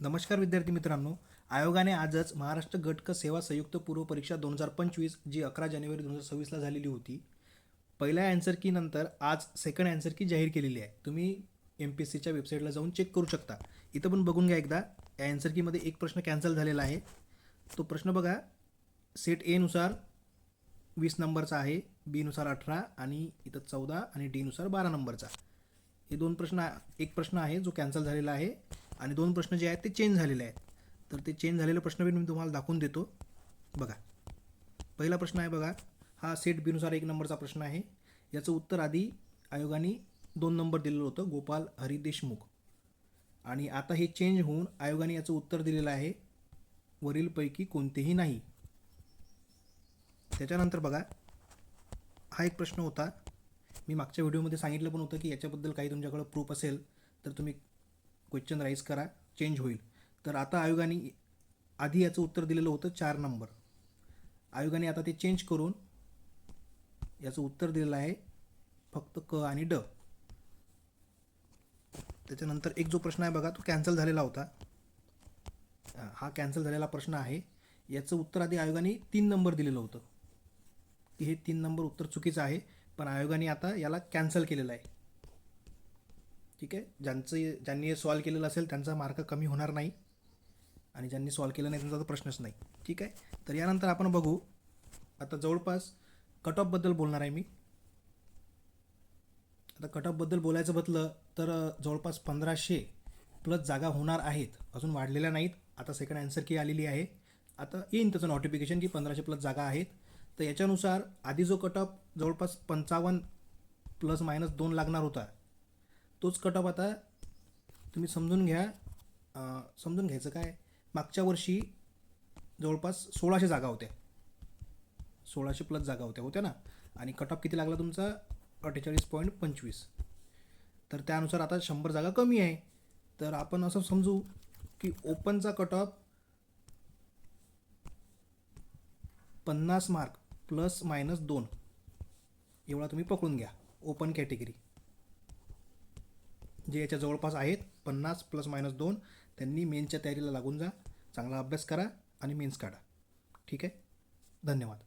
नमस्कार विद्यार्थी मित्रांनो. आयोगाने आजच महाराष्ट्र गट क सेवा संयुक्त पूर्व परीक्षा 2025 जी 11 जानेवारी 2026ला झालेली होती. पहिल्या ॲन्सर की नंतर आज सेकंड ॲन्सर की जाहीर केलेली आहे. तुम्ही MPSCच्या वेबसाईटला जाऊन चेक करू शकता. इथं पण बघून घ्या एकदा. या ॲन्सर कीमध्ये एक प्रश्न कॅन्सल झालेला आहे. तो प्रश्न बघा. सेट ए नुसार 20 नंबरचा आहे, बी नुसार 18 आणि इथं 14 आणि डी नुसार 12 नंबरचा. हे दोन प्रश्न, एक प्रश्न आहे जो कॅन्सल झालेला आहे आणि दोन प्रश्न जे आहेत ते चेंज झालेले आहेत. तर ते चेंज झालेले प्रश्न मी तुम्हाला दाखवून देतो. बघा, पहिला प्रश्न आहे बघा. हा सेट बी नुसार 1 नंबरचा प्रश्न आहे. याचं उत्तर आधी आयोगाने 2 नंबर दिलेलं होतं, गोपाल हरी देशमुख. आणि आता हे चेंज होऊन आयोगाने याचं उत्तर दिलेलं आहे, वरीलपैकी कोणतेही नाही. त्याच्यानंतर बघा, हा एक प्रश्न होता. मी मागच्या व्हिडिओमध्ये सांगितलं पण होतं की याच्याबद्दल काही तुमच्याकडं प्रूफ असेल तर तुम्ही क्वेश्चन राईज करा, चेंज होईल. तर आता आयोगाने आधी याचं उत्तर दिलेलं होतं 4 नंबर. आयोगाने आता ते चेंज करून याचं उत्तर दिलेलं आहे फक्त क आणि ड. त्याच्यानंतर एक जो प्रश्न आहे बघा, तो कॅन्सल झालेला होता. हा कॅन्सल झालेला प्रश्न आहे. याचं उत्तर आधी आयोगाने 3 नंबर दिलेलं होतं की हे 3 नंबर उत्तर चुकीचं आहे, पण आयोगाने आता याला कॅन्सल केलेलं आहे. ठीक आहे. ज्यांनी हे सॉल्व केलेलं असेल त्यांचा मार्क कमी होणार नाही आणि ज्यांनी सॉल्व केलं नाही त्यांचा तर प्रश्नच नाही. ठीक आहे. तर यानंतर आपण बघू, आता जवळपास कट ऑफबद्दल बोलणार आहे मी. आता कट ऑफबद्दल बोलायचं म्हटलं तर जवळपास 1500 प्लस जागा होणार आहेत, अजून वाढलेल्या नाहीत. आता सेकंड ॲन्सर की आलेली आहे, आता येईन त्याचं नोटिफिकेशन की 1500 प्लस जागा आहेत. तर याच्यानुसार आधी जो कट ऑफ जवळपास 55 प्लस मायनस 2 लागणार होता, तोच कट ऑफ आता तुम्ही समजून घ्या. समजून घ्यायचं काय, मागच्या वर्षी जवळपास 1600 जागा होत्या, 1600 प्लस जागा होत्या ना. आणि कट ऑफ किती लागला तुमचा, 48.25. तर त्यानुसार आता 100 जागा कमी आहे. तर आपण असं समजू की ओपनचा cut off 50 mark plus minus 2 एवढा तुम्ही पकडून घ्या. ओपन कॅटेगरी जे याच्या जवळपास आहेत 50 प्लस मायनस 2, त्यांनी मेन्सच्या तयारीला लागून जा, चांगला अभ्यास करा आणि मेन्स काढा. ठीक आहे. धन्यवाद.